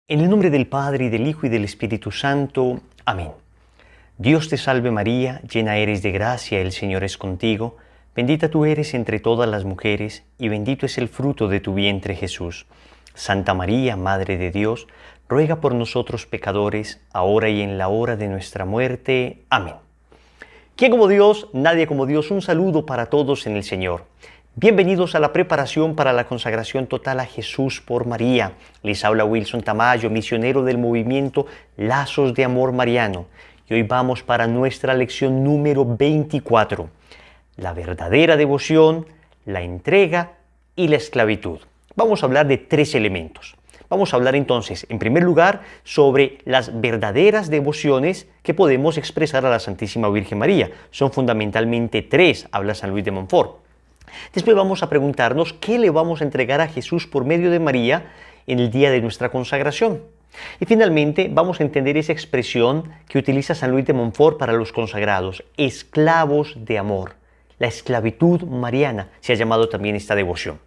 En el nombre del Padre, y del Hijo, y del Espíritu Santo. Amén. Dios te salve María, llena eres de gracia, el Señor es contigo. Bendita tú eres entre todas las mujeres, y bendito es el fruto de tu vientre Jesús. Santa María, Madre de Dios, ruega por nosotros pecadores, ahora y en la hora de nuestra muerte. Amén. ¿Quién como Dios? Nadie como Dios. Un saludo para todos en el Señor. Bienvenidos a la preparación para la consagración total a Jesús por María. Les habla Wilson Tamayo, misionero del movimiento Lazos de Amor Mariano. Y hoy vamos para nuestra lección número 24. La verdadera devoción, la entrega y la esclavitud. Vamos a hablar de tres elementos. Vamos a hablar entonces, en primer lugar, sobre las verdaderas devociones que podemos expresar a la Santísima Virgen María. Son fundamentalmente tres, habla San Luis de Montfort. Después vamos a preguntarnos qué le vamos a entregar a Jesús por medio de María en el día de nuestra consagración. Y finalmente vamos a entender esa expresión que utiliza San Luis de Montfort para los consagrados, esclavos de amor. La esclavitud mariana se ha llamado también esta devoción.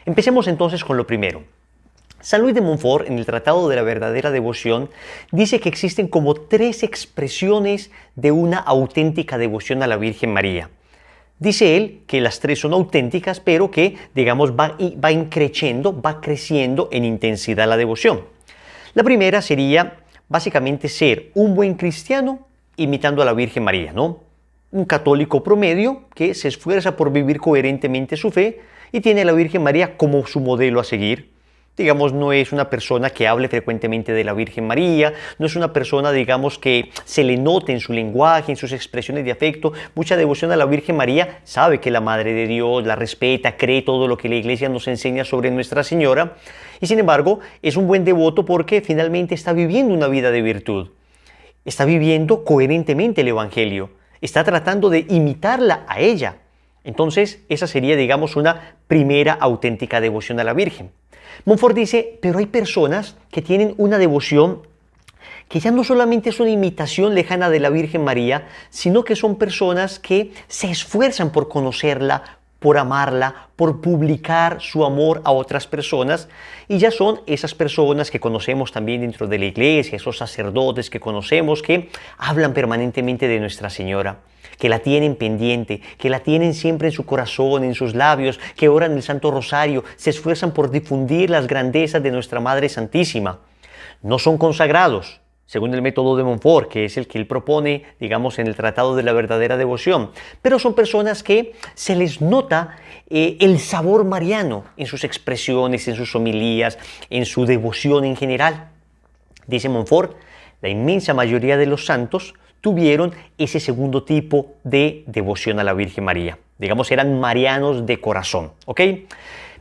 Empecemos entonces con lo primero. San Luis de Montfort, en el Tratado de la Verdadera Devoción, dice que existen como tres expresiones de una auténtica devoción a la Virgen María. Dice él que las tres son auténticas, pero que, digamos, va creciendo en intensidad la devoción. La primera sería, básicamente, ser un buen cristiano imitando a la Virgen María, ¿no? Un católico promedio que se esfuerza por vivir coherentemente su fe y tiene a la Virgen María como su modelo a seguir. Digamos, no es una persona que hable frecuentemente de la Virgen María, no es una persona, digamos, que se le note en su lenguaje, en sus expresiones de afecto, mucha devoción a la Virgen María, sabe que la Madre de Dios, la respeta, cree todo lo que la Iglesia nos enseña sobre Nuestra Señora, y sin embargo, es un buen devoto porque finalmente está viviendo una vida de virtud, está viviendo coherentemente el Evangelio, está tratando de imitarla a ella. Entonces, esa sería, digamos, una primera auténtica devoción a la Virgen. Montfort dice, pero hay personas que tienen una devoción que ya no solamente es una imitación lejana de la Virgen María, sino que son personas que se esfuerzan por conocerla, por amarla, por publicar su amor a otras personas, y ya son esas personas que conocemos también dentro de la Iglesia, esos sacerdotes que conocemos que hablan permanentemente de Nuestra Señora, que la tienen pendiente, que la tienen siempre en su corazón, en sus labios, que oran el Santo Rosario, se esfuerzan por difundir las grandezas de nuestra Madre Santísima. No son consagrados, según el método de Montfort, que es el que él propone, digamos, en el Tratado de la Verdadera Devoción, pero son personas que se les nota el sabor mariano en sus expresiones, en sus homilías, en su devoción en general. Dice Montfort, la inmensa mayoría de los santos tuvieron ese segundo tipo de devoción a la Virgen María. Digamos, eran marianos de corazón, ¿ok?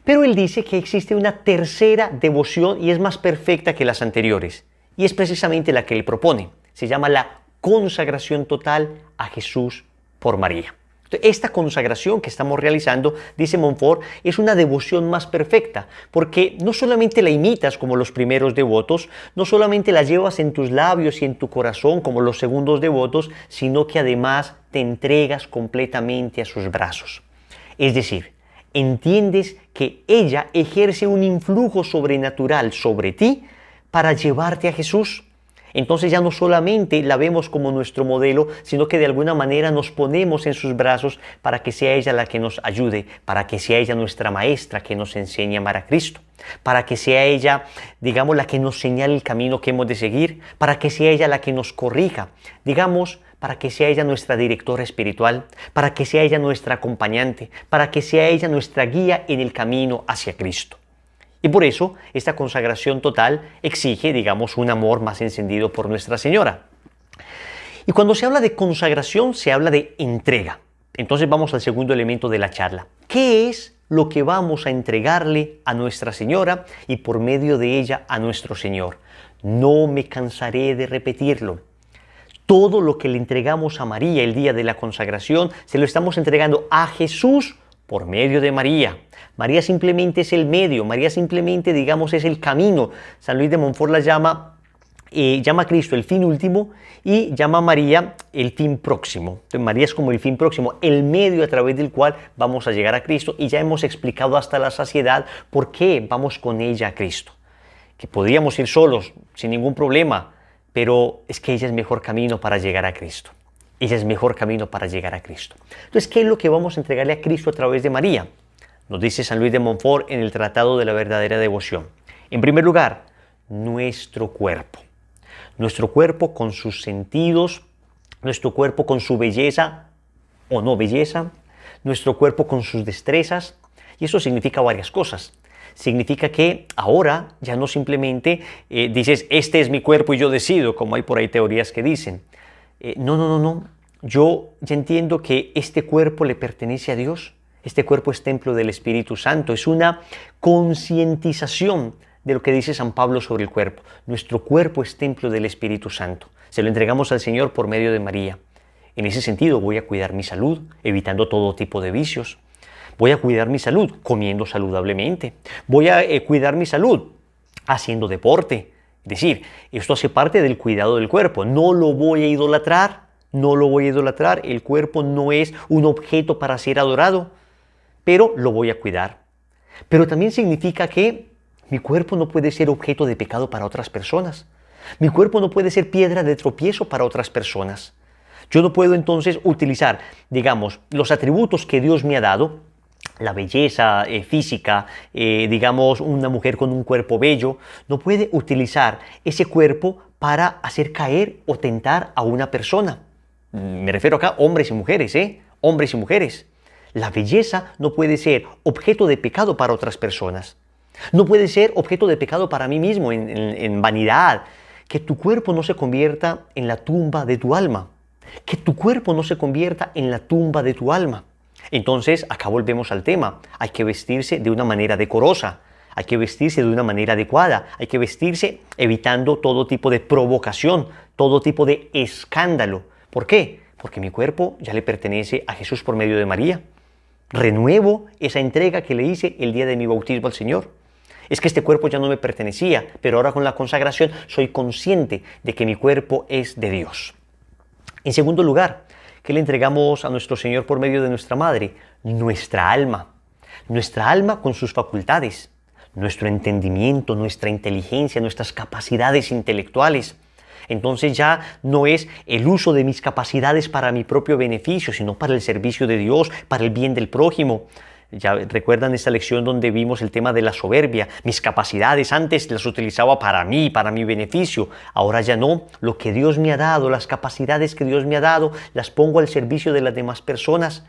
Pero él dice que existe una tercera devoción y es más perfecta que las anteriores. Y es precisamente la que él propone. Se llama la consagración total a Jesús por María. Esta consagración que estamos realizando, dice Montfort, es una devoción más perfecta, porque no solamente la imitas como los primeros devotos, no solamente la llevas en tus labios y en tu corazón como los segundos devotos, sino que además te entregas completamente a sus brazos. Es decir, entiendes que ella ejerce un influjo sobrenatural sobre ti para llevarte a Jesús. Entonces ya no solamente la vemos como nuestro modelo, sino que de alguna manera nos ponemos en sus brazos para que sea ella la que nos ayude, para que sea ella nuestra maestra que nos enseñe a amar a Cristo, para que sea ella, digamos, la que nos señale el camino que hemos de seguir, para que sea ella la que nos corrija, digamos, para que sea ella nuestra directora espiritual, para que sea ella nuestra acompañante, para que sea ella nuestra guía en el camino hacia Cristo. Y por eso esta consagración total exige, digamos, un amor más encendido por Nuestra Señora. Y cuando se habla de consagración, se habla de entrega. Entonces vamos al segundo elemento de la charla. ¿Qué es lo que vamos a entregarle a Nuestra Señora y por medio de ella a nuestro Señor? No me cansaré de repetirlo. Todo lo que le entregamos a María el día de la consagración, se lo estamos entregando a Jesús por medio de María. María simplemente es el medio, María simplemente, digamos, es el camino. San Luis de Montfort la llama a Cristo el fin último y llama a María el fin próximo. Entonces, María es como el fin próximo, el medio a través del cual vamos a llegar a Cristo, y ya hemos explicado hasta la saciedad por qué vamos con ella a Cristo. que podríamos ir solos sin ningún problema, pero es que ella es mejor camino para llegar a Cristo. Ella es mejor camino para llegar a Cristo. Entonces, ¿qué es lo que vamos a entregarle a Cristo a través de María? Nos dice San Luis de Montfort en el Tratado de la Verdadera Devoción. En primer lugar, nuestro cuerpo. Nuestro cuerpo con sus sentidos, nuestro cuerpo con su belleza o no belleza, nuestro cuerpo con sus destrezas. Y eso significa varias cosas. Significa que ahora ya no simplemente dices, este es mi cuerpo y yo decido, como hay por ahí teorías que dicen. No. Yo ya entiendo que este cuerpo le pertenece a Dios. Este cuerpo es templo del Espíritu Santo. Es una concientización de lo que dice San Pablo sobre el cuerpo. Nuestro cuerpo es templo del Espíritu Santo. Se lo entregamos al Señor por medio de María. En ese sentido voy a cuidar mi salud, evitando todo tipo de vicios. Voy a cuidar mi salud comiendo saludablemente. Voy a cuidar mi salud haciendo deporte. Es decir, esto hace parte del cuidado del cuerpo. No lo voy a idolatrar. No lo voy a idolatrar. El cuerpo no es un objeto para ser adorado, pero lo voy a cuidar. Pero también significa que mi cuerpo no puede ser objeto de pecado para otras personas. Mi cuerpo no puede ser piedra de tropiezo para otras personas. Yo no puedo entonces utilizar, digamos, los atributos que Dios me ha dado, la belleza física, digamos, una mujer con un cuerpo bello, no puede utilizar ese cuerpo para hacer caer o tentar a una persona. Me refiero acá a hombres y mujeres, hombres y mujeres. La belleza no puede ser objeto de pecado para otras personas. No puede ser objeto de pecado para mí mismo, en vanidad. Que tu cuerpo no se convierta en la tumba de tu alma. Que tu cuerpo no se convierta en la tumba de tu alma. Entonces, acá volvemos al tema. Hay que vestirse de una manera decorosa. Hay que vestirse de una manera adecuada. Hay que vestirse evitando todo tipo de provocación, todo tipo de escándalo. ¿Por qué? Porque mi cuerpo ya le pertenece a Jesús por medio de María. Renuevo esa entrega que le hice el día de mi bautismo al Señor. Es que este cuerpo ya no me pertenecía, pero ahora con la consagración soy consciente de que mi cuerpo es de Dios. En segundo lugar, ¿qué le entregamos a nuestro Señor por medio de nuestra Madre? Nuestra alma. Nuestra alma con sus facultades, nuestro entendimiento, nuestra inteligencia, nuestras capacidades intelectuales. Entonces ya no es el uso de mis capacidades para mi propio beneficio, sino para el servicio de Dios, para el bien del prójimo. Ya recuerdan esta lección donde vimos el tema de la soberbia. Mis capacidades antes las utilizaba para mí, para mi beneficio. Ahora ya no. Lo que Dios me ha dado, las capacidades que Dios me ha dado, las pongo al servicio de las demás personas.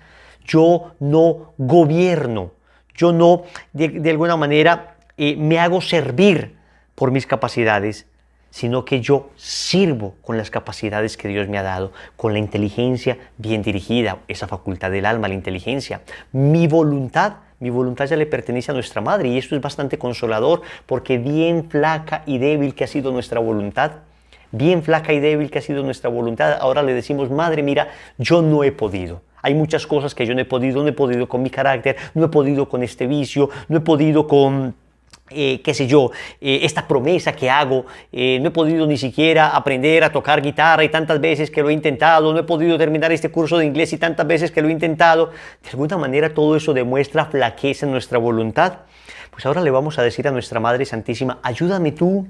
Yo no gobierno. Yo no, de alguna manera, me hago servir por mis capacidades, sino que yo sirvo con las capacidades que Dios me ha dado, con la inteligencia bien dirigida, esa facultad del alma, la inteligencia. Mi voluntad ya le pertenece a nuestra Madre, y esto es bastante consolador, porque bien flaca y débil que ha sido nuestra voluntad, bien flaca y débil que ha sido nuestra voluntad, ahora le decimos, Madre, mira, yo no he podido. Hay muchas cosas que yo no he podido con mi carácter, no he podido con este vicio, no he podido con esta promesa que hago, no he podido ni siquiera aprender a tocar guitarra y tantas veces que lo he intentado, no he podido terminar este curso de inglés y tantas veces que lo he intentado. De alguna manera todo eso demuestra flaqueza en nuestra voluntad. Pues ahora le vamos a decir a nuestra Madre Santísima, ayúdame tú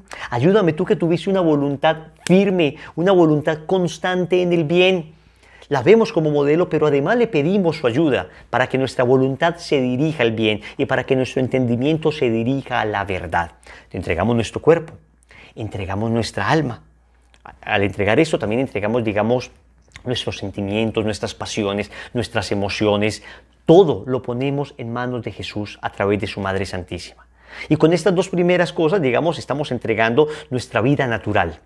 que tuviste una voluntad firme, una voluntad constante en el bien. La vemos como modelo, pero además le pedimos su ayuda para que nuestra voluntad se dirija al bien y para que nuestro entendimiento se dirija a la verdad. Le entregamos nuestro cuerpo, entregamos nuestra alma. Al entregar esto también entregamos, digamos, nuestros sentimientos, nuestras pasiones, nuestras emociones. Todo lo ponemos en manos de Jesús a través de su Madre Santísima. Y con estas dos primeras cosas, digamos, estamos entregando nuestra vida natural.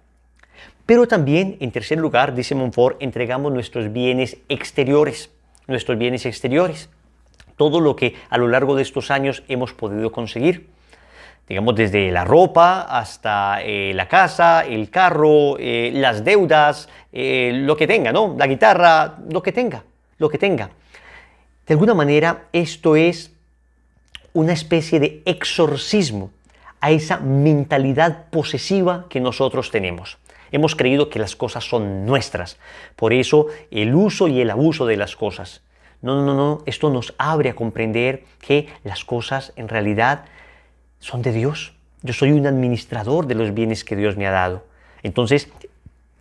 Pero también, en tercer lugar, dice Montfort, entregamos nuestros bienes exteriores. Todo lo que a lo largo de estos años hemos podido conseguir. Digamos, desde la ropa hasta la casa, el carro, las deudas, lo que tenga, ¿no? La guitarra, lo que tenga. De alguna manera, esto es una especie de exorcismo a esa mentalidad posesiva que nosotros tenemos. Hemos creído que las cosas son nuestras, por eso el uso y el abuso de las cosas. No, esto nos abre a comprender que las cosas en realidad son de Dios Yo soy un administrador de los bienes que Dios me ha dado. Entonces,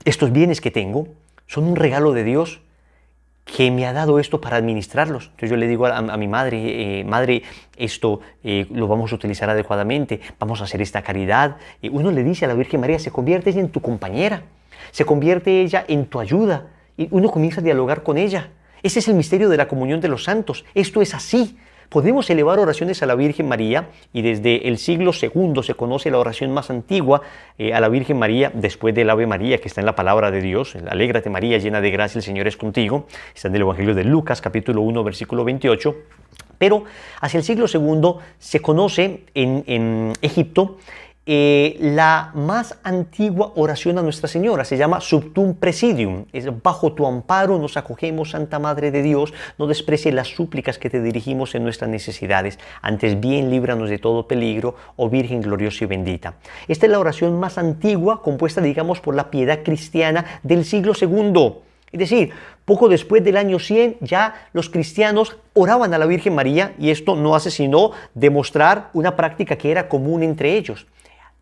estos bienes que tengo son un regalo de Dios que me ha dado esto para administrarlos. Entonces yo le digo a mi madre, madre, esto lo vamos a utilizar adecuadamente, vamos a hacer esta caridad. Uno le dice a la Virgen María, se convierte ella en tu compañera, se convierte ella en tu ayuda, y uno comienza a dialogar con ella. Ese es el misterio de la comunión de los santos. Esto es así. Podemos elevar oraciones a la Virgen María, y desde el siglo II se conoce la oración más antigua a la Virgen María, después del Ave María, que está en la palabra de Dios. Alégrate María, llena de gracia, el Señor es contigo. Está en el Evangelio de Lucas, capítulo 1, versículo 28. Pero hacia el siglo II se conoce en Egipto la más antigua oración a Nuestra Señora. Se llama Subtum Presidium. Es: bajo tu amparo nos acogemos, Santa Madre de Dios, no desprecies las súplicas que te dirigimos en nuestras necesidades, antes bien líbranos de todo peligro, oh Virgen gloriosa y bendita. Esta es la oración más antigua, compuesta, digamos, por la piedad cristiana del siglo II. Es decir, poco después del año 100 ya los cristianos oraban a la Virgen María, y esto no hace sino demostrar una práctica que era común entre ellos.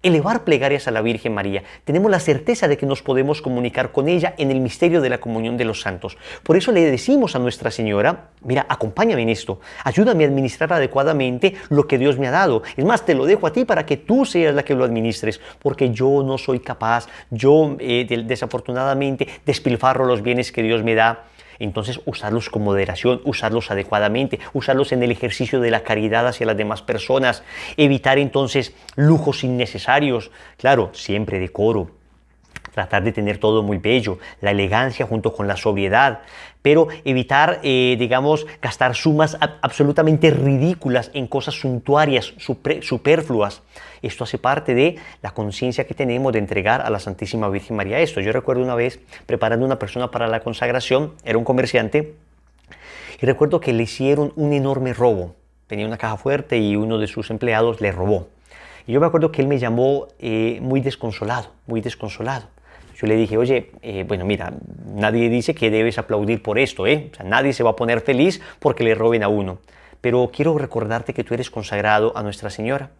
Elevar plegarias a la Virgen María. Tenemos la certeza de que nos podemos comunicar con ella en el misterio de la comunión de los santos. Por eso le decimos a Nuestra Señora: mira, acompáñame en esto, ayúdame a administrar adecuadamente lo que Dios me ha dado. Es más, te lo dejo a ti para que tú seas la que lo administres, porque yo no soy capaz, yo desafortunadamente despilfarro los bienes que Dios me da. Entonces, usarlos con moderación, usarlos adecuadamente, usarlos en el ejercicio de la caridad hacia las demás personas, evitar entonces lujos innecesarios, claro, siempre decoro, tratar de tener todo muy bello, la elegancia junto con la sobriedad, pero evitar, digamos, gastar sumas absolutamente ridículas en cosas suntuarias, superfluas. Esto hace parte de la conciencia que tenemos de entregar a la Santísima Virgen María esto. Yo recuerdo una vez preparando una persona para la consagración, era un comerciante, y recuerdo que le hicieron un enorme robo. Tenía una caja fuerte y uno de sus empleados le robó. Y yo me acuerdo que él me llamó muy desconsolado, muy desconsolado. Yo le dije: oye, bueno, mira, nadie dice que debes aplaudir por esto, ¿eh? O sea, nadie se va a poner feliz porque le roben a uno. Pero quiero recordarte que tú eres consagrado a Nuestra Señora.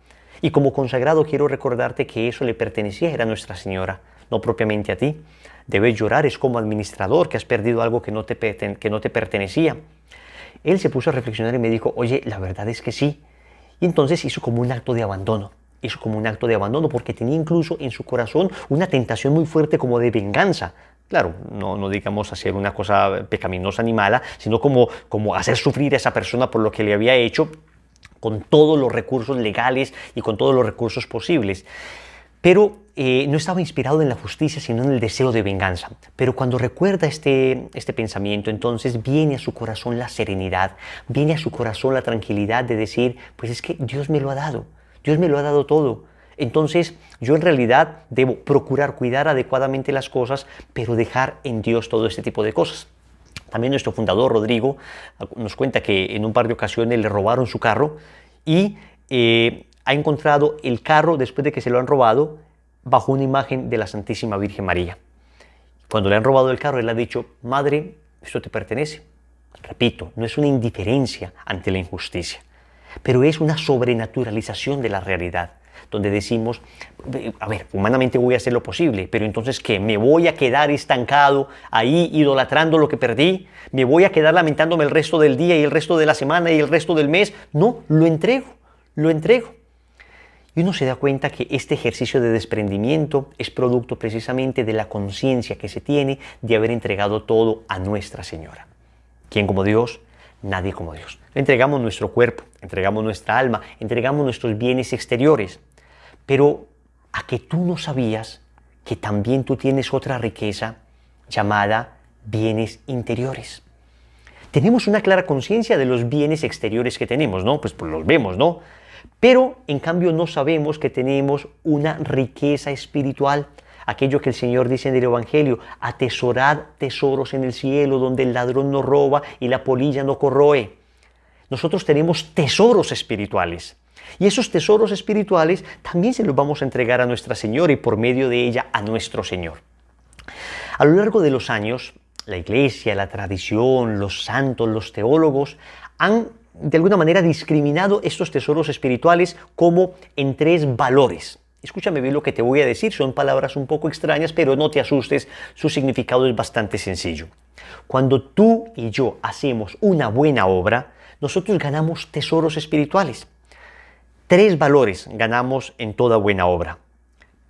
Y como consagrado quiero recordarte que eso le pertenecía, era a Nuestra Señora, no propiamente a ti. Debes llorar, es como administrador, que has perdido algo que no te pertenecía. Él se puso a reflexionar y me dijo: oye, la verdad es que sí. Y entonces hizo como un acto de abandono. Hizo como un acto de abandono porque tenía incluso en su corazón una tentación muy fuerte como de venganza. Claro, no digamos hacer una cosa pecaminosa ni mala, sino como hacer sufrir a esa persona por lo que le había hecho, con todos los recursos legales y con todos los recursos posibles. Pero no estaba inspirado en la justicia, sino en el deseo de venganza. Pero cuando recuerda este pensamiento, entonces viene a su corazón la serenidad, viene a su corazón la tranquilidad de decir: pues es que Dios me lo ha dado. Dios me lo ha dado todo. Entonces yo en realidad debo procurar cuidar adecuadamente las cosas, pero dejar en Dios todo este tipo de cosas. También nuestro fundador, Rodrigo, nos cuenta que en un par de ocasiones le robaron su carro y ha encontrado el carro, después de que se lo han robado, bajo una imagen de la Santísima Virgen María. Cuando le han robado el carro, él ha dicho: madre, esto te pertenece. Repito, no es una indiferencia ante la injusticia, pero es una sobrenaturalización de la realidad, donde decimos: a ver, humanamente voy a hacer lo posible, pero entonces ¿qué? ¿Me voy a quedar estancado ahí idolatrando lo que perdí? ¿Me voy a quedar lamentándome el resto del día y el resto de la semana y el resto del mes? No, lo entrego, lo entrego. Y uno se da cuenta que este ejercicio de desprendimiento es producto precisamente de la conciencia que se tiene de haber entregado todo a Nuestra Señora. ¿Quién como Dios? Nadie como Dios. Le entregamos nuestro cuerpo, entregamos nuestra alma, entregamos nuestros bienes exteriores. Pero ¿a que tú no sabías que también tú tienes otra riqueza llamada bienes interiores? Tenemos una clara conciencia de los bienes exteriores que tenemos, ¿no? Pues los vemos, ¿no? Pero en cambio no sabemos que tenemos una riqueza espiritual. Aquello que el Señor dice en el Evangelio: atesorad tesoros en el cielo, donde el ladrón no roba y la polilla no corroe. Nosotros tenemos tesoros espirituales. Y esos tesoros espirituales también se los vamos a entregar a Nuestra Señora y por medio de ella a nuestro Señor. A lo largo de los años, la Iglesia, la tradición, los santos, los teólogos han de alguna manera discriminado estos tesoros espirituales como en tres valores. Escúchame bien lo que te voy a decir, son palabras un poco extrañas, pero no te asustes, su significado es bastante sencillo. Cuando tú y yo hacemos una buena obra, nosotros ganamos tesoros espirituales. Tres valores ganamos en toda buena obra.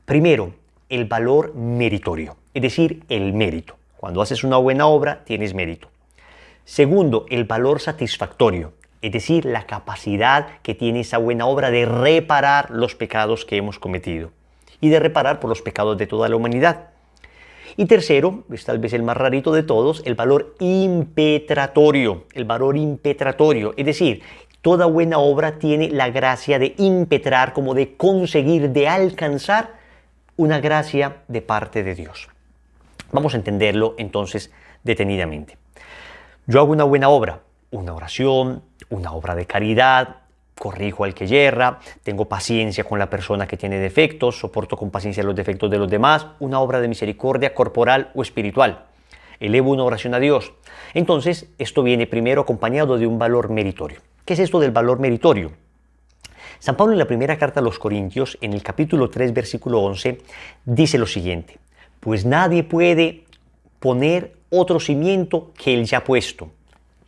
Primero, el valor meritorio, es decir, el mérito. Cuando haces una buena obra, tienes mérito. Segundo, el valor satisfactorio, es decir, la capacidad que tiene esa buena obra de reparar los pecados que hemos cometido y de reparar por los pecados de toda la humanidad. Y tercero, es tal vez el más rarito de todos, el valor impetratorio, es decir, toda buena obra tiene la gracia de impetrar, como de conseguir, de alcanzar una gracia de parte de Dios. Vamos a entenderlo entonces detenidamente. Yo hago una buena obra, una oración, una obra de caridad, corrijo al que yerra, tengo paciencia con la persona que tiene defectos, soporto con paciencia los defectos de los demás, una obra de misericordia corporal o espiritual. Elevo una oración a Dios. Entonces, esto viene primero acompañado de un valor meritorio. ¿Qué es esto del valor meritorio? San Pablo en la primera carta a los Corintios, en el capítulo 3, versículo 11, dice lo siguiente: pues nadie puede poner otro cimiento que el ya puesto,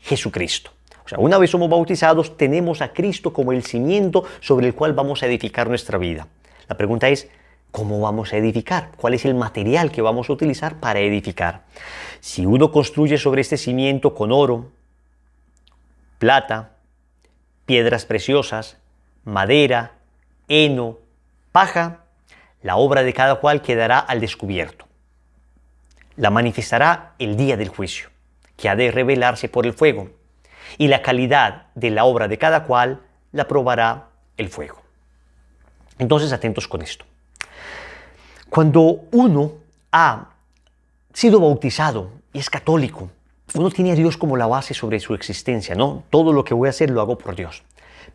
Jesucristo. O sea, una vez somos bautizados, tenemos a Cristo como el cimiento sobre el cual vamos a edificar nuestra vida. La pregunta es, ¿cómo vamos a edificar? ¿Cuál es el material que vamos a utilizar para edificar? Si uno construye sobre este cimiento con oro, plata, piedras preciosas, madera, heno, paja, la obra de cada cual quedará al descubierto. La manifestará el día del juicio, que ha de revelarse por el fuego, y la calidad de la obra de cada cual la probará el fuego. Entonces, atentos con esto. Cuando uno ha sido bautizado y es católico, uno tiene a Dios como la base sobre su existencia, ¿no? Todo lo que voy a hacer lo hago por Dios.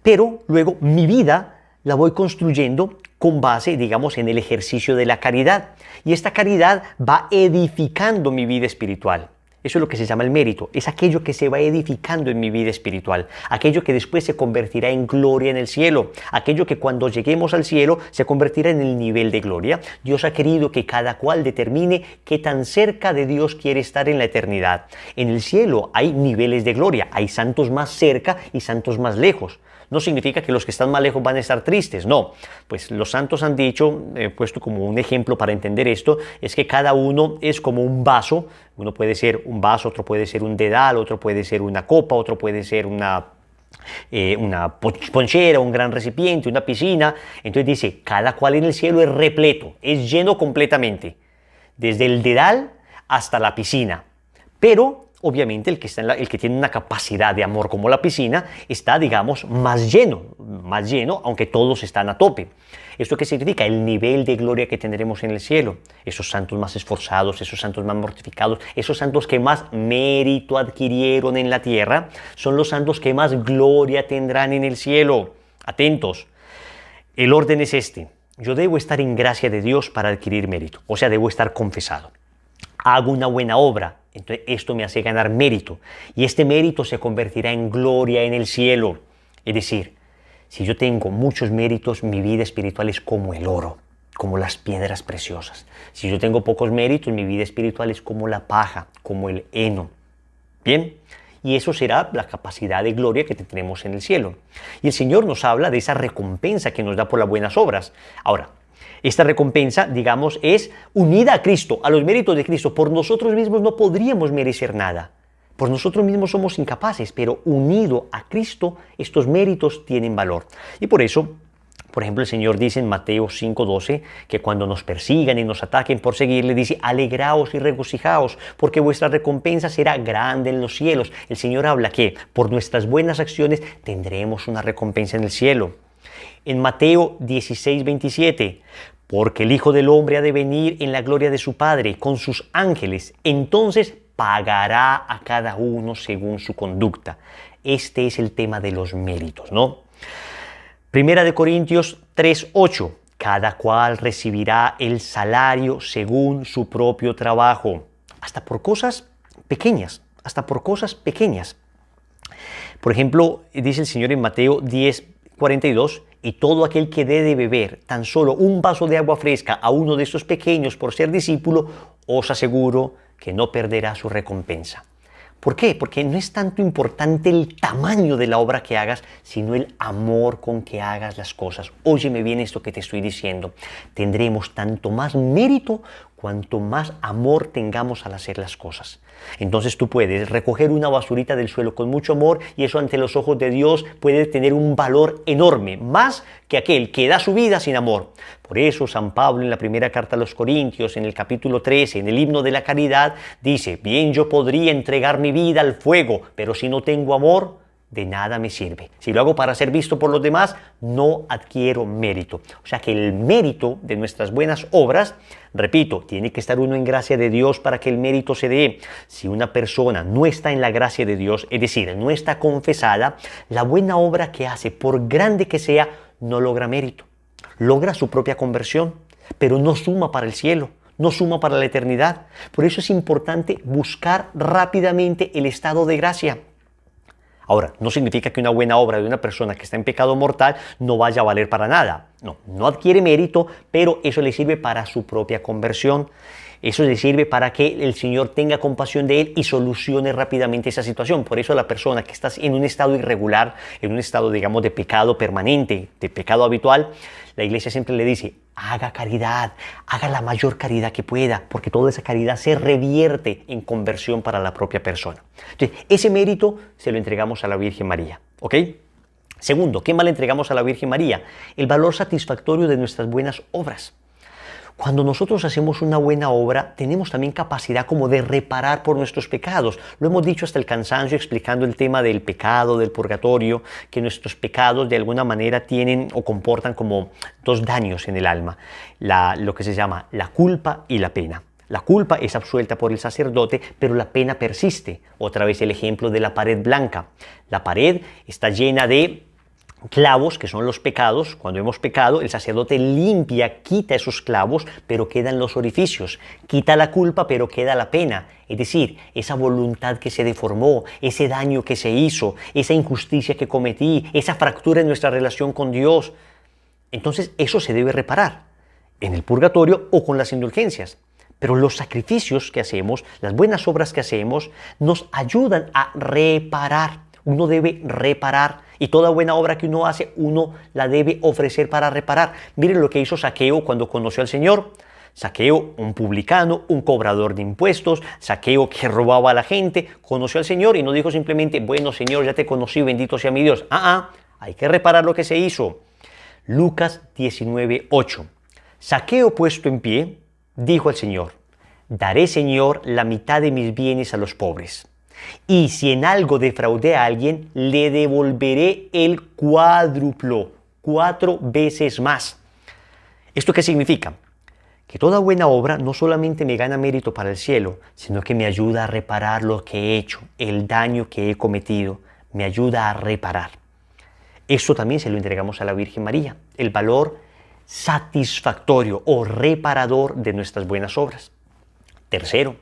Pero luego mi vida la voy construyendo con base, digamos, en el ejercicio de la caridad. Y esta caridad va edificando mi vida espiritual. Eso es lo que se llama el mérito. Es aquello que se va edificando en mi vida espiritual. Aquello que después se convertirá en gloria en el cielo. Aquello que cuando lleguemos al cielo se convertirá en el nivel de gloria. Dios ha querido que cada cual determine qué tan cerca de Dios quiere estar en la eternidad. En el cielo hay niveles de gloria. Hay santos más cerca y santos más lejos. No significa que los que están más lejos van a estar tristes, no. Pues los santos han dicho, puesto como un ejemplo para entender esto, es que cada uno es como un vaso. Uno puede ser un vaso, otro puede ser un dedal, otro puede ser una copa, otro puede ser una ponchera, un gran recipiente, una piscina. Entonces dice, cada cual en el cielo es repleto, es lleno completamente, desde el dedal hasta la piscina. Pero obviamente el que tiene una capacidad de amor como la piscina está, digamos, más lleno, aunque todos están a tope. ¿Esto qué significa? El nivel de gloria que tendremos en el cielo. Esos santos más esforzados, esos santos más mortificados, esos santos que más mérito adquirieron en la tierra, son los santos que más gloria tendrán en el cielo. Atentos, el orden es este. Yo debo estar en gracia de Dios para adquirir mérito, o sea, debo estar confesado. Hago una buena obra, entonces esto me hace ganar mérito, y este mérito se convertirá en gloria en el cielo. Es decir, si yo tengo muchos méritos, mi vida espiritual es como el oro, como las piedras preciosas. Si yo tengo pocos méritos, mi vida espiritual es como la paja, como el heno. ¿Bien? Y eso será la capacidad de gloria que tendremos en el cielo. Y el Señor nos habla de esa recompensa que nos da por las buenas obras. Ahora, esta recompensa, digamos, es unida a Cristo, a los méritos de Cristo. Por nosotros mismos no podríamos merecer nada. Por nosotros mismos somos incapaces, pero unido a Cristo, estos méritos tienen valor. Y por eso, por ejemplo, el Señor dice en Mateo 5:12 que cuando nos persigan y nos ataquen por seguirle, dice, alegraos y regocijaos, porque vuestra recompensa será grande en los cielos. El Señor habla que por nuestras buenas acciones tendremos una recompensa en el cielo. En Mateo 16:27, porque el Hijo del Hombre ha de venir en la gloria de su Padre con sus ángeles, entonces pagará a cada uno según su conducta. Este es el tema de los méritos, ¿no? Primera de Corintios 3:8, cada cual recibirá el salario según su propio trabajo, hasta por cosas pequeñas, Por ejemplo, dice el Señor en Mateo 10:42, y todo aquel que dé de beber tan solo un vaso de agua fresca a uno de estos pequeños por ser discípulo, os aseguro que no perderá su recompensa. ¿Por qué? Porque no es tanto importante el tamaño de la obra que hagas, sino el amor con que hagas las cosas. Óyeme bien esto que te estoy diciendo. Tendremos tanto más mérito cuanto más amor tengamos al hacer las cosas. Entonces tú puedes recoger una basurita del suelo con mucho amor y eso ante los ojos de Dios puede tener un valor enorme, más que aquel que da su vida sin amor. Por eso San Pablo en la primera carta a los Corintios, en el capítulo 13, en el himno de la caridad, dice: bien yo podría entregar mi vida al fuego, pero si no tengo amor, de nada me sirve. Si lo hago para ser visto por los demás, no adquiero mérito. O sea que el mérito de nuestras buenas obras, repito, tiene que estar uno en gracia de Dios para que el mérito se dé. Si una persona no está en la gracia de Dios, es decir, no está confesada, la buena obra que hace, por grande que sea, no logra mérito. Logra su propia conversión, pero no suma para el cielo, no suma para la eternidad. Por eso es importante buscar rápidamente el estado de gracia. Ahora, no significa que una buena obra de una persona que está en pecado mortal no vaya a valer para nada. No, no adquiere mérito, pero eso le sirve para su propia conversión. Eso le sirve para que el Señor tenga compasión de él y solucione rápidamente esa situación. Por eso la persona que está en un estado irregular, en un estado, digamos, de pecado permanente, de pecado habitual, la iglesia siempre le dice: haga caridad, haga la mayor caridad que pueda, porque toda esa caridad se revierte en conversión para la propia persona. Entonces, ese mérito se lo entregamos a la Virgen María, ¿ok? Segundo, ¿qué más le entregamos a la Virgen María? El valor satisfactorio de nuestras buenas obras. Cuando nosotros hacemos una buena obra, tenemos también capacidad como de reparar por nuestros pecados. Lo hemos dicho hasta el cansancio explicando el tema del pecado, del purgatorio, que nuestros pecados de alguna manera tienen o comportan como dos daños en el alma. Lo que se llama la culpa y la pena. La culpa es absuelta por el sacerdote, pero la pena persiste. Otra vez el ejemplo de la pared blanca. La pared está llena de clavos, que son los pecados. Cuando hemos pecado, el sacerdote limpia, quita esos clavos, pero quedan los orificios. Quita la culpa, pero queda la pena. Es decir, esa voluntad que se deformó, ese daño que se hizo, esa injusticia que cometí, esa fractura en nuestra relación con Dios. Entonces, eso se debe reparar en el purgatorio o con las indulgencias. Pero los sacrificios que hacemos, las buenas obras que hacemos, nos ayudan a reparar. Uno debe reparar y toda buena obra que uno hace, uno la debe ofrecer para reparar. Miren lo que hizo Zaqueo cuando conoció al Señor. Zaqueo, un publicano, un cobrador de impuestos, Zaqueo que robaba a la gente, conoció al Señor y no dijo simplemente: bueno, Señor, ya te conocí, bendito sea mi Dios. Hay que reparar lo que se hizo. Lucas 19:8. Zaqueo, puesto en pie, dijo al Señor: daré, Señor, la mitad de mis bienes a los pobres. Y si en algo defraudé a alguien, le devolveré el cuádruplo, 4 veces más. ¿Esto qué significa? Que toda buena obra no solamente me gana mérito para el cielo, sino que me ayuda a reparar lo que he hecho, el daño que he cometido, me ayuda a reparar. Esto también se lo entregamos a la Virgen María, el valor satisfactorio o reparador de nuestras buenas obras. Tercero,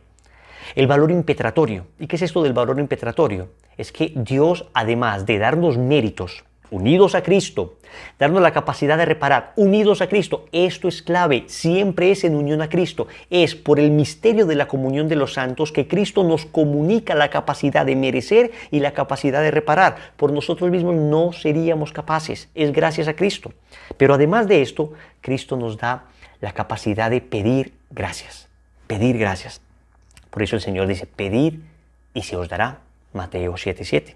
el valor impetratorio. ¿Y qué es esto del valor impetratorio? Es que Dios, además de darnos méritos unidos a Cristo, darnos la capacidad de reparar unidos a Cristo, esto es clave, siempre es en unión a Cristo. Es por el misterio de la comunión de los santos que Cristo nos comunica la capacidad de merecer y la capacidad de reparar. Por nosotros mismos no seríamos capaces, es gracias a Cristo. Pero además de esto, Cristo nos da la capacidad de pedir gracias, pedir gracias. Por eso el Señor dice: pedid y se os dará. Mateo 7:7.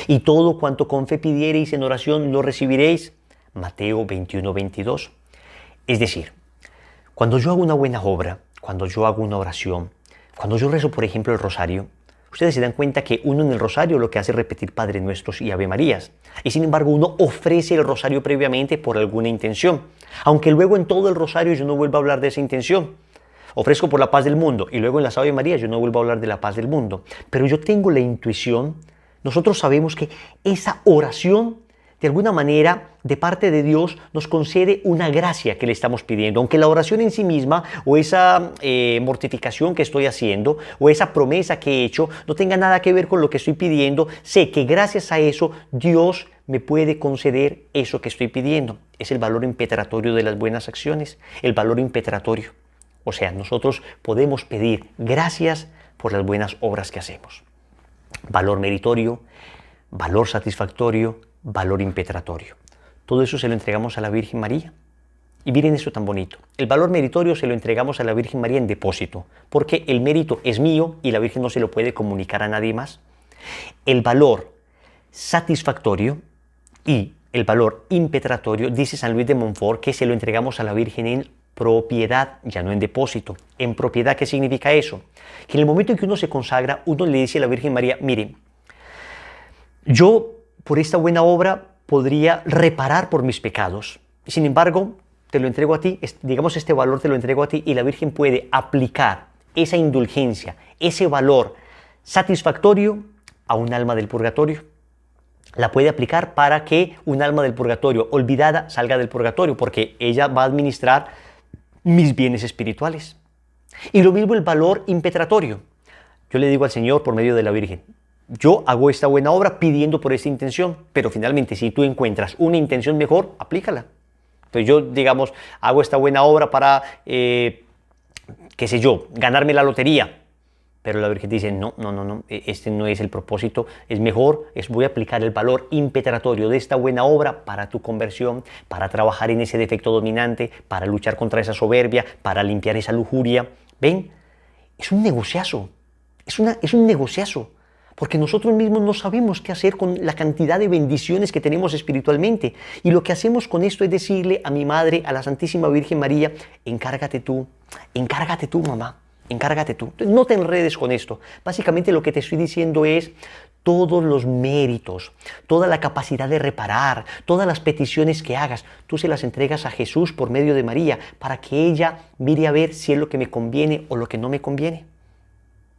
Y todo cuanto con fe pidiereis en oración lo recibiréis. Mateo 21:22. Es decir, cuando yo hago una buena obra, cuando yo hago una oración, cuando yo rezo, por ejemplo, el rosario, ustedes se dan cuenta que uno en el rosario lo que hace es repetir Padre Nuestros y Ave Marías. Y sin embargo, uno ofrece el rosario previamente por alguna intención. Aunque luego en todo el rosario yo no vuelva a hablar de esa intención. Ofrezco por la paz del mundo y luego en las Ave Marías yo no vuelvo a hablar de la paz del mundo. Pero yo tengo la intuición, nosotros sabemos que esa oración de alguna manera, de parte de Dios, nos concede una gracia que le estamos pidiendo. Aunque la oración en sí misma, o esa mortificación que estoy haciendo, o esa promesa que he hecho, no tenga nada que ver con lo que estoy pidiendo, sé que gracias a eso, Dios me puede conceder eso que estoy pidiendo. Es el valor impetratorio de las buenas acciones, el valor impetratorio. O sea, nosotros podemos pedir gracias por las buenas obras que hacemos. Valor meritorio, valor satisfactorio, valor impetratorio. Todo eso se lo entregamos a la Virgen María. Y miren esto tan bonito. El valor meritorio se lo entregamos a la Virgen María en depósito, porque el mérito es mío y la Virgen no se lo puede comunicar a nadie más. El valor satisfactorio y el valor impetratorio, dice San Luis de Montfort, que se lo entregamos a la Virgen en propiedad, ya no en depósito. En propiedad, ¿qué significa eso? Que en el momento en que uno se consagra, uno le dice a la Virgen María, mire, yo por esta buena obra podría reparar por mis pecados. Sin embargo, te lo entrego a ti, digamos este valor te lo entrego a ti y la Virgen puede aplicar esa indulgencia, ese valor satisfactorio a un alma del purgatorio. La puede aplicar para que un alma del purgatorio olvidada salga del purgatorio, porque ella va a administrar mis bienes espirituales. Y lo mismo el valor impetratorio. Yo le digo al Señor por medio de la Virgen, yo hago esta buena obra pidiendo por esta intención, pero finalmente si tú encuentras una intención mejor, aplícala. Entonces yo, digamos, hago esta buena obra para, qué sé yo, ganarme la lotería. Pero la Virgen dice, no, este no es el propósito, es mejor, voy a aplicar el valor impetratorio de esta buena obra para tu conversión, para trabajar en ese defecto dominante, para luchar contra esa soberbia, para limpiar esa lujuria. ¿Ven? Es un negociazo, es un negociazo. Porque nosotros mismos no sabemos qué hacer con la cantidad de bendiciones que tenemos espiritualmente. Y lo que hacemos con esto es decirle a mi madre, a la Santísima Virgen María, encárgate tú, mamá, encárgate tú. No te enredes con esto. Básicamente lo que te estoy diciendo es todos los méritos, toda la capacidad de reparar, todas las peticiones que hagas, tú se las entregas a Jesús por medio de María, para que ella mire a ver si es lo que me conviene o lo que no me conviene.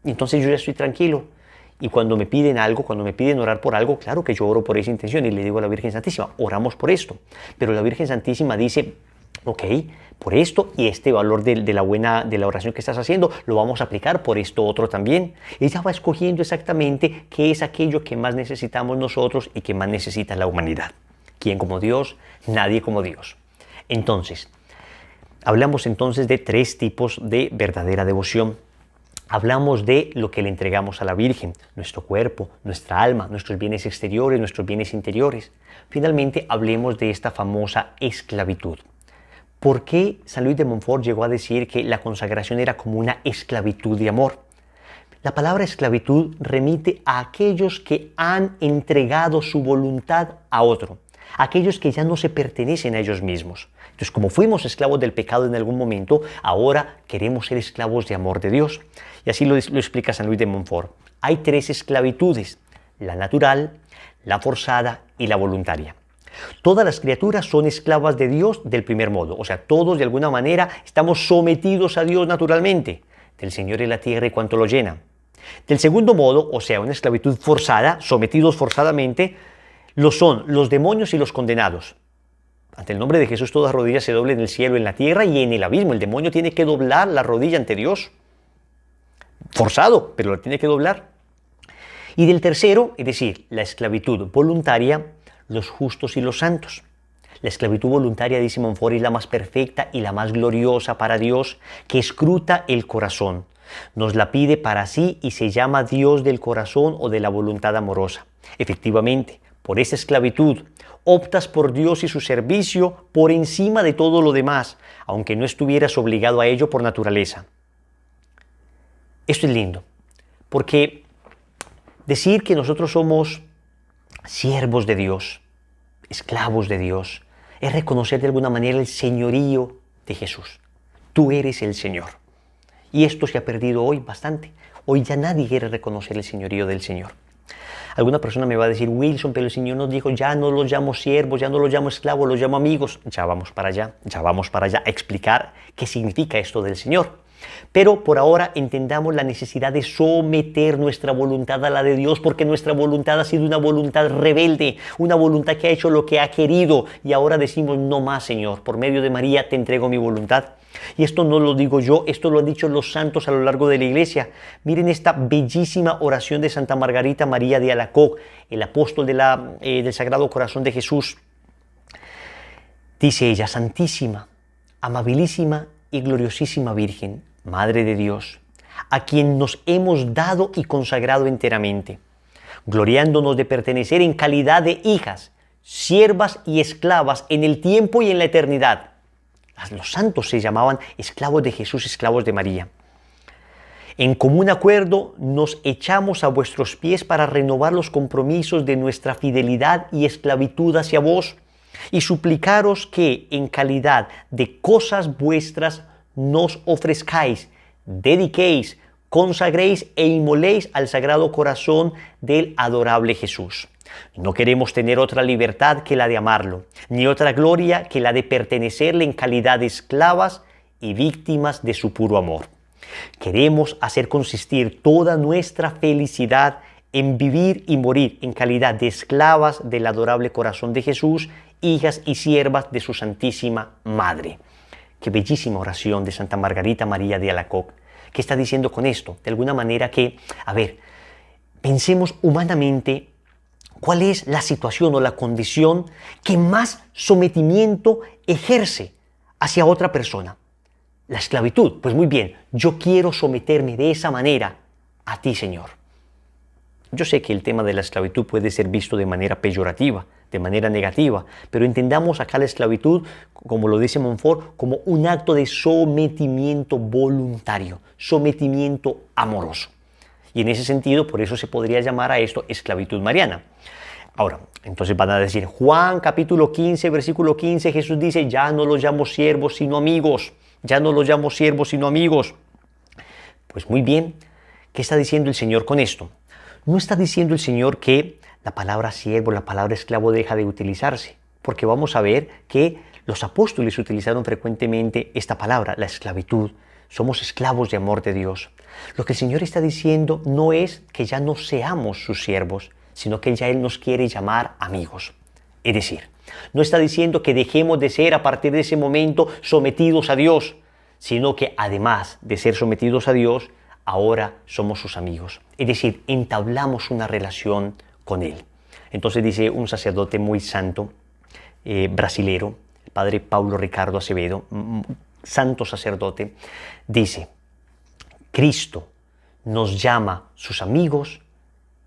Y entonces yo ya estoy tranquilo. Y cuando me piden algo, cuando me piden orar por algo, claro que yo oro por esa intención y le digo a la Virgen Santísima, oramos por esto. Pero la Virgen Santísima dice, ok, por esto y este valor de la oración que estás haciendo, lo vamos a aplicar por esto otro también. Ella va escogiendo exactamente qué es aquello que más necesitamos nosotros y que más necesita la humanidad. ¿Quién como Dios? Nadie como Dios. Entonces, hablamos entonces de 3 tipos de verdadera devoción. Hablamos de lo que le entregamos a la Virgen, nuestro cuerpo, nuestra alma, nuestros bienes exteriores, nuestros bienes interiores. Finalmente, hablemos de esta famosa esclavitud. ¿Por qué San Luis de Montfort llegó a decir que la consagración era como una esclavitud de amor? La palabra esclavitud remite a aquellos que han entregado su voluntad a otro, aquellos que ya no se pertenecen a ellos mismos. Entonces, como fuimos esclavos del pecado en algún momento, ahora queremos ser esclavos de amor de Dios. Y así lo explica San Luis de Montfort. Hay 3 esclavitudes, la natural, la forzada y la voluntaria. Todas las criaturas son esclavas de Dios del primer modo, o sea, todos de alguna manera estamos sometidos a Dios naturalmente, del Señor y la tierra y cuanto lo llena. Del segundo modo, o sea, una esclavitud forzada, sometidos forzadamente, lo son los demonios y los condenados. Ante el nombre de Jesús toda rodilla se doble en el cielo, en la tierra y en el abismo. El demonio tiene que doblar la rodilla ante Dios. Forzado, pero lo tiene que doblar. Y del tercero, es decir, la esclavitud voluntaria, los justos y los santos. La esclavitud voluntaria, dice Montfort, es la más perfecta y la más gloriosa para Dios, que escruta el corazón. Nos la pide para sí y se llama Dios del corazón o de la voluntad amorosa. Efectivamente, por esa esclavitud, optas por Dios y su servicio por encima de todo lo demás, aunque no estuvieras obligado a ello por naturaleza. Esto es lindo, porque decir que nosotros somos siervos de Dios, esclavos de Dios, es reconocer de alguna manera el señorío de Jesús. Tú eres el Señor. Y esto se ha perdido hoy bastante. Hoy ya nadie quiere reconocer el señorío del Señor. Alguna persona me va a decir, Wilson, pero el Señor nos dijo, ya no los llamo siervos, ya no los llamo esclavos, los llamo amigos. Ya vamos para allá a explicar qué significa esto del Señor. Pero por ahora entendamos la necesidad de someter nuestra voluntad a la de Dios, porque nuestra voluntad ha sido una voluntad rebelde, una voluntad que ha hecho lo que ha querido, y ahora decimos: no más, Señor, por medio de María te entrego mi voluntad. Y esto no lo digo yo, esto lo han dicho los santos a lo largo de la iglesia. Miren esta bellísima oración de Santa Margarita María de Alacoque, el apóstol del Sagrado Corazón de Jesús. Dice ella: Santísima, amabilísima y gloriosísima Virgen, Madre de Dios, a quien nos hemos dado y consagrado enteramente, gloriándonos de pertenecer en calidad de hijas, siervas y esclavas en el tiempo y en la eternidad. Los santos se llamaban esclavos de Jesús, esclavos de María. En común acuerdo nos echamos a vuestros pies para renovar los compromisos de nuestra fidelidad y esclavitud hacia vos, y suplicaros que en calidad de cosas vuestras nos ofrezcáis, dediquéis, consagréis e inmoléis al Sagrado Corazón del adorable Jesús. No queremos tener otra libertad que la de amarlo, ni otra gloria que la de pertenecerle en calidad de esclavas y víctimas de su puro amor. Queremos hacer consistir toda nuestra felicidad en vivir y morir en calidad de esclavas del adorable corazón de Jesús, hijas y siervas de su Santísima Madre. Qué bellísima oración de Santa Margarita María de Alacoque. ¿Qué está diciendo con esto? De alguna manera que, pensemos humanamente cuál es la situación o la condición que más sometimiento ejerce hacia otra persona. La esclavitud. Pues muy bien, yo quiero someterme de esa manera a ti, Señor. Yo sé que el tema de la esclavitud puede ser visto de manera peyorativa, de manera negativa, pero entendamos acá la esclavitud, como lo dice Montfort, como un acto de sometimiento voluntario, sometimiento amoroso. Y en ese sentido, por eso se podría llamar a esto esclavitud mariana. Ahora, entonces van a decir, Juan capítulo 15, versículo 15, Jesús dice: ya no los llamo siervos sino amigos, ya no los llamo siervos sino amigos. Pues muy bien, ¿qué está diciendo el Señor con esto? No está diciendo el Señor que la palabra siervo, la palabra esclavo deja de utilizarse, porque vamos a ver que los apóstoles utilizaron frecuentemente esta palabra, la esclavitud. Somos esclavos de amor de Dios. Lo que el Señor está diciendo no es que ya no seamos sus siervos, sino que ya Él nos quiere llamar amigos. Es decir, no está diciendo que dejemos de ser a partir de ese momento sometidos a Dios, sino que además de ser sometidos a Dios, ahora somos sus amigos. Es decir, entablamos una relación con Él. Entonces dice un sacerdote muy santo, brasilero, el padre Paulo Ricardo Acevedo, santo sacerdote, dice: Cristo nos llama sus amigos,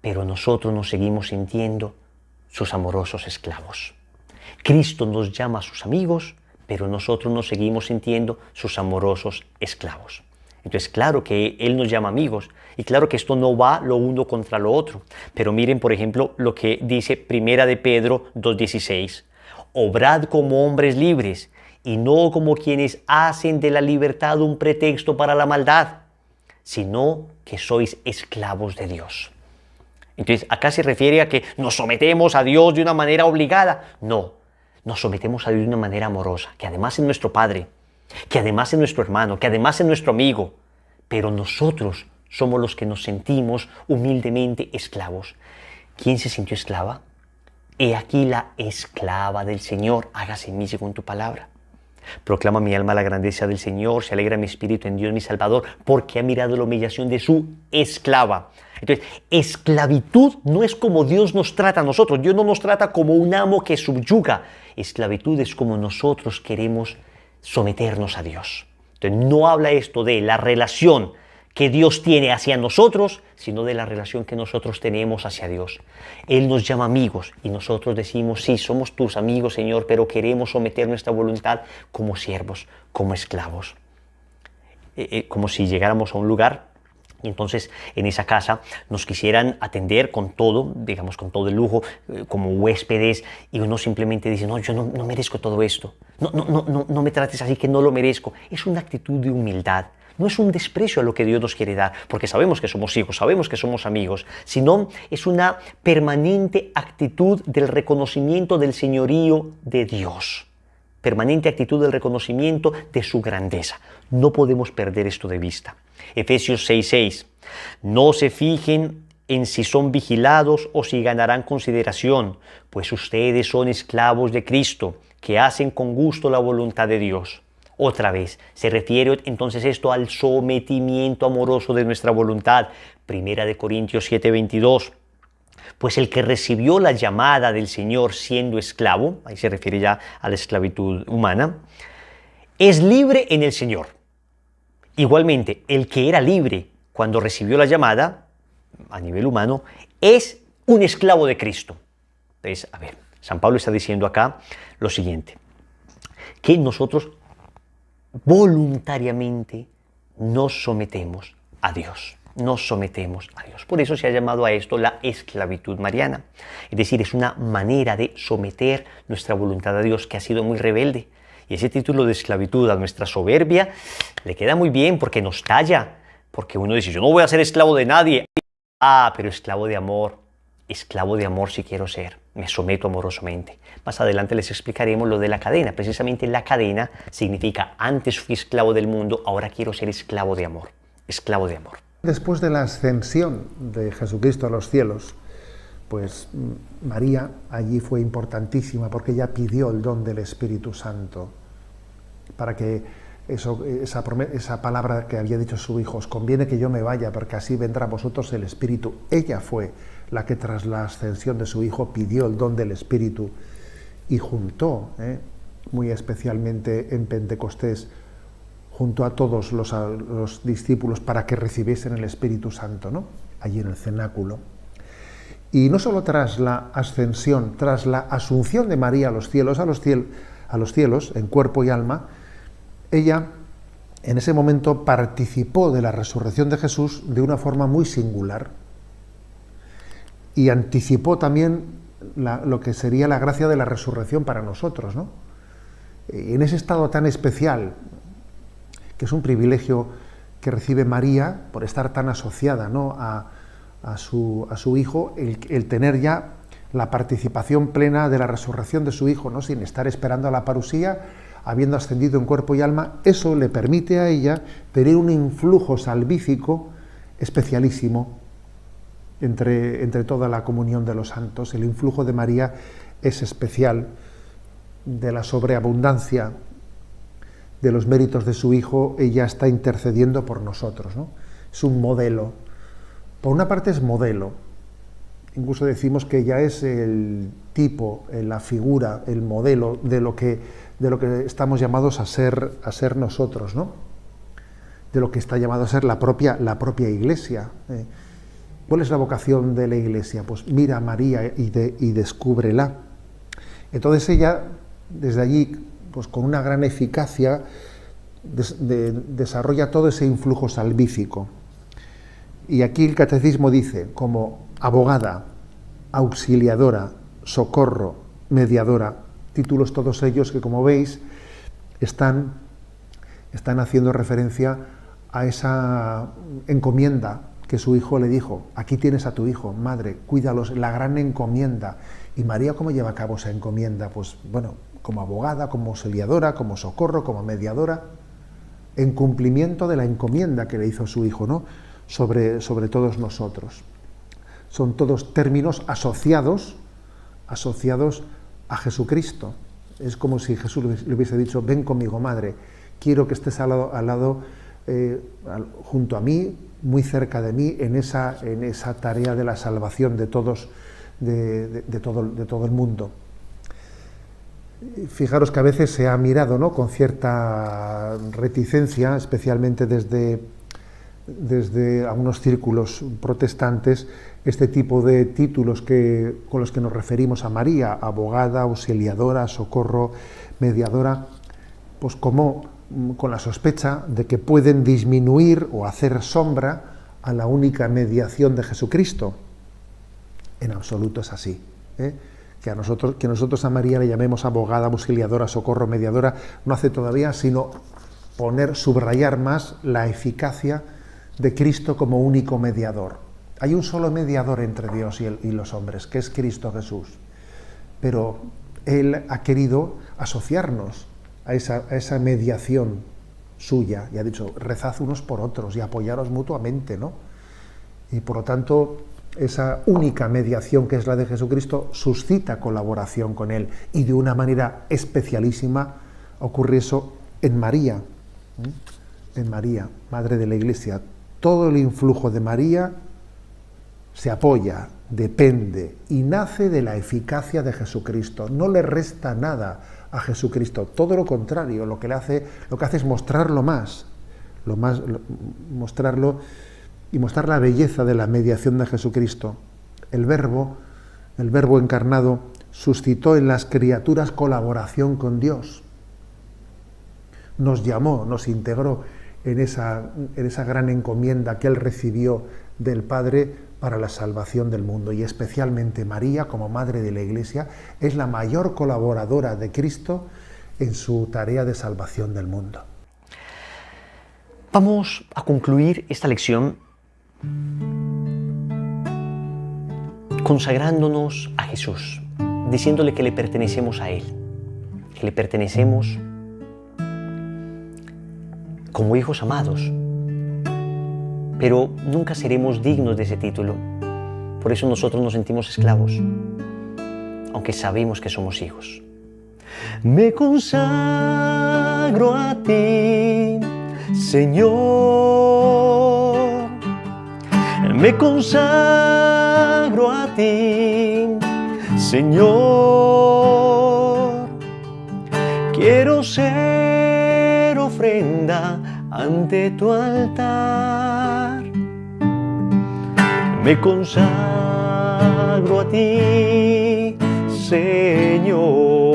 pero nosotros nos seguimos sintiendo sus amorosos esclavos. Cristo nos llama a sus amigos, pero nosotros nos seguimos sintiendo sus amorosos esclavos. Entonces, claro que Él nos llama amigos, y claro que esto no va lo uno contra lo otro. Pero miren, por ejemplo, lo que dice Primera de Pedro 2:16. Obrad como hombres libres, y no como quienes hacen de la libertad un pretexto para la maldad, sino que sois esclavos de Dios. Entonces, acá se refiere a que nos sometemos a Dios de una manera obligada. No, nos sometemos a Dios de una manera amorosa, que además es nuestro Padre, que además es nuestro hermano, que además es nuestro amigo. Pero nosotros somos los que nos sentimos humildemente esclavos. ¿Quién se sintió esclava? He aquí la esclava del Señor, hágase en mí según tu palabra. Proclama mi alma la grandeza del Señor, se alegra mi espíritu en Dios mi Salvador, porque ha mirado la humillación de su esclava. Entonces, esclavitud no es como Dios nos trata a nosotros. Dios no nos trata como un amo que subyuga. Esclavitud es como nosotros queremos someternos a Dios. Entonces, no habla esto de la relación que Dios tiene hacia nosotros, sino de la relación que nosotros tenemos hacia Dios. Él nos llama amigos y nosotros decimos: sí, somos tus amigos, Señor, pero queremos someter nuestra voluntad como siervos, como esclavos. Como si llegáramos a un lugar y entonces en esa casa nos quisieran atender con todo, digamos con todo el lujo, como huéspedes, y uno simplemente dice: no, yo no merezco todo esto. No me trates así, que no lo merezco. Es una actitud de humildad. No es un desprecio a lo que Dios nos quiere dar, porque sabemos que somos hijos, sabemos que somos amigos, sino es una permanente actitud del reconocimiento del señorío de Dios. permanente actitud del reconocimiento de su grandeza. No podemos perder esto de vista. Efesios 6:6. No se fijen en si son vigilados o si ganarán consideración, pues ustedes son esclavos de Cristo, que hacen con gusto la voluntad de Dios. Otra vez, se refiere entonces esto al sometimiento amoroso de nuestra voluntad. Primera de Corintios 7:22. Pues el que recibió la llamada del Señor siendo esclavo, ahí se refiere ya a la esclavitud humana, es libre en el Señor. Igualmente, el que era libre cuando recibió la llamada, a nivel humano, es un esclavo de Cristo. Entonces, a ver, San Pablo está diciendo acá lo siguiente, que nosotros voluntariamente nos sometemos a Dios. Nos sometemos a Dios. Por eso se ha llamado a esto la esclavitud mariana. Es decir, es una manera de someter nuestra voluntad a Dios que ha sido muy rebelde. Y ese título de esclavitud a nuestra soberbia le queda muy bien porque nos talla. Porque uno dice, yo no voy a ser esclavo de nadie. Ah, pero esclavo de amor si quiero ser. Me someto amorosamente. Más adelante les explicaremos lo de la cadena. Precisamente la cadena significa, antes fui esclavo del mundo, ahora quiero ser esclavo de amor. Esclavo de amor. Después de la ascensión de Jesucristo a los cielos, pues María allí fue importantísima porque ella pidió el don del Espíritu Santo para que esa palabra que había dicho su hijo, os conviene que yo me vaya porque así vendrá a vosotros el Espíritu. Ella fue la que tras la ascensión de su hijo pidió el don del Espíritu y juntó, muy especialmente en Pentecostés, junto a todos los discípulos para que recibiesen el Espíritu Santo, ¿no? Allí en el cenáculo. Y no solo tras la ascensión, tras la asunción de María a los cielos, en cuerpo y alma, ella en ese momento participó de la resurrección de Jesús de una forma muy singular y anticipó también lo que sería la gracia de la resurrección para nosotros, ¿no? En ese estado tan especial, que es un privilegio que recibe María por estar tan asociada, ¿no?, a su hijo, el tener ya la participación plena de la resurrección de su hijo, ¿no?, sin estar esperando a la parusía, habiendo ascendido en cuerpo y alma. Eso le permite a ella tener un influjo salvífico especialísimo entre toda la comunión de los santos. El influjo de María es especial, de la sobreabundancia de los méritos de su hijo, ella está intercediendo por nosotros, ¿no? Es un modelo. Por una parte es modelo, incluso decimos que ella es el tipo, la figura, el modelo de lo que estamos llamados a ser nosotros, ¿no? De lo que está llamado a ser la propia Iglesia. ¿Cuál es la vocación de la Iglesia? Pues mira a María y descúbrela. Entonces ella, desde allí, pues con una gran eficacia, desarrolla todo ese influjo salvífico. Y aquí el Catecismo dice, como abogada, auxiliadora, socorro, mediadora, títulos todos ellos que, como veis, están haciendo referencia a esa encomienda que su hijo le dijo. Aquí tienes a tu hijo, madre, cuídalos, la gran encomienda. ¿Y María cómo lleva a cabo esa encomienda? Pues bueno, como abogada, como auxiliadora, como socorro, como mediadora, en cumplimiento de la encomienda que le hizo su hijo, ¿no?, sobre todos nosotros. Son todos términos asociados a Jesucristo. Es como si Jesús le hubiese dicho, ven conmigo, madre, quiero que estés al lado junto a mí, muy cerca de mí, en esa tarea de la salvación de todos, de todo el mundo. Fijaros que a veces se ha mirado, ¿no?, con cierta reticencia, especialmente desde algunos círculos protestantes, este tipo de títulos con los que nos referimos a María, abogada, auxiliadora, socorro, mediadora, pues como con la sospecha de que pueden disminuir o hacer sombra a la única mediación de Jesucristo. En absoluto es así, que nosotros a María le llamemos abogada, auxiliadora, socorro, mediadora, no hace todavía sino subrayar más la eficacia de Cristo como único mediador. Hay un solo mediador entre Dios y los hombres, que es Cristo Jesús. Pero Él ha querido asociarnos a esa mediación suya, y ha dicho, rezad unos por otros y apoyaros mutuamente, ¿no? Y por lo tanto, esa única mediación que es la de Jesucristo suscita colaboración con Él, y de una manera especialísima ocurre eso en María, en María, Madre de la Iglesia. Todo el influjo de María se apoya, depende y nace de la eficacia de Jesucristo. No le resta nada a Jesucristo, todo lo contrario, lo que hace es mostrarlo más, mostrarlo y mostrar la belleza de la mediación de Jesucristo. El Verbo encarnado, suscitó en las criaturas colaboración con Dios. Nos llamó, nos integró en esa gran encomienda que Él recibió del Padre para la salvación del mundo, y especialmente María, como Madre de la Iglesia, es la mayor colaboradora de Cristo en su tarea de salvación del mundo. Vamos a concluir esta lección consagrándonos a Jesús, diciéndole que le pertenecemos a Él, que le pertenecemos como hijos amados, pero nunca seremos dignos de ese título. Por eso nosotros nos sentimos esclavos, aunque sabemos que somos hijos. Me consagro a ti, Señor. Me consagro a ti, Señor. Quiero ser ofrenda ante tu altar. Me consagro a ti, Señor.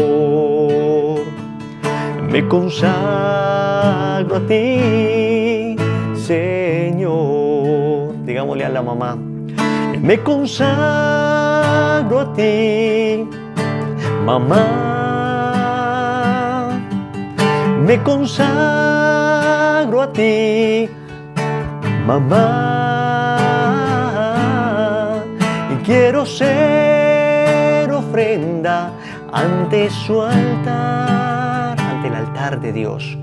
Me consagro a ti, Señor. Digámosle a la mamá, me consagro a ti, mamá. Me consagro a ti, mamá. Y quiero ser ofrenda ante su altar, ante el altar de Dios.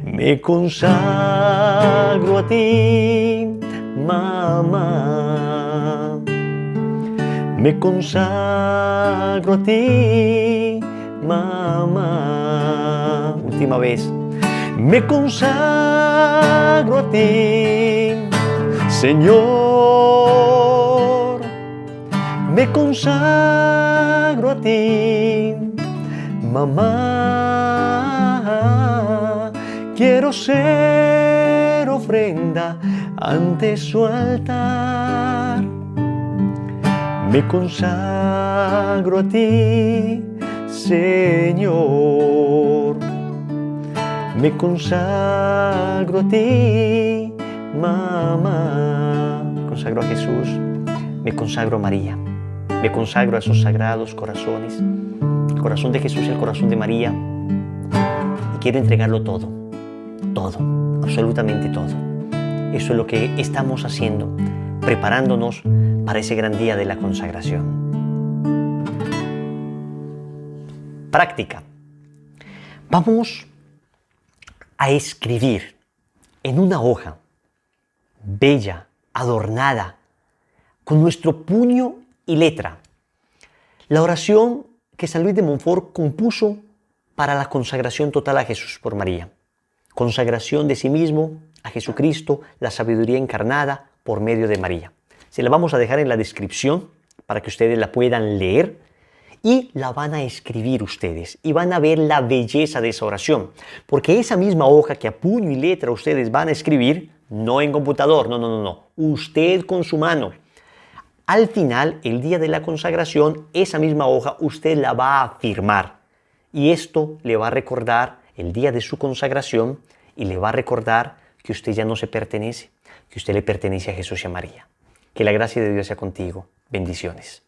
Me consagro a ti, mamá. Me consagro a ti, mamá. Última vez. Me consagro a ti, Señor. Me consagro a ti, mamá. Quiero ser ofrenda ante su altar. Me consagro a ti, Señor. Me consagro a ti, mamá. Me consagro a Jesús. Me consagro a María. Me consagro a esos sagrados corazones. El corazón de Jesús y el corazón de María. Y quiero entregarlo todo. Todo. Absolutamente todo. Eso es lo que estamos haciendo, preparándonos para ese gran día de la consagración. Práctica. Vamos a escribir en una hoja bella, adornada, con nuestro puño y letra, la oración que San Luis de Montfort compuso para la consagración total a Jesús por María. Consagración de sí mismo a Jesucristo, la sabiduría encarnada por medio de María. Se la vamos a dejar en la descripción para que ustedes la puedan leer y la van a escribir ustedes y van a ver la belleza de esa oración. Porque esa misma hoja que a puño y letra ustedes van a escribir, no en computador, no. Usted con su mano. Al final, el día de la consagración, esa misma hoja usted la va a firmar. Y esto le va a recordar el día de su consagración y le va a recordar que usted ya no se pertenece, que usted le pertenece a Jesús y a María. Que la gracia de Dios sea contigo. Bendiciones.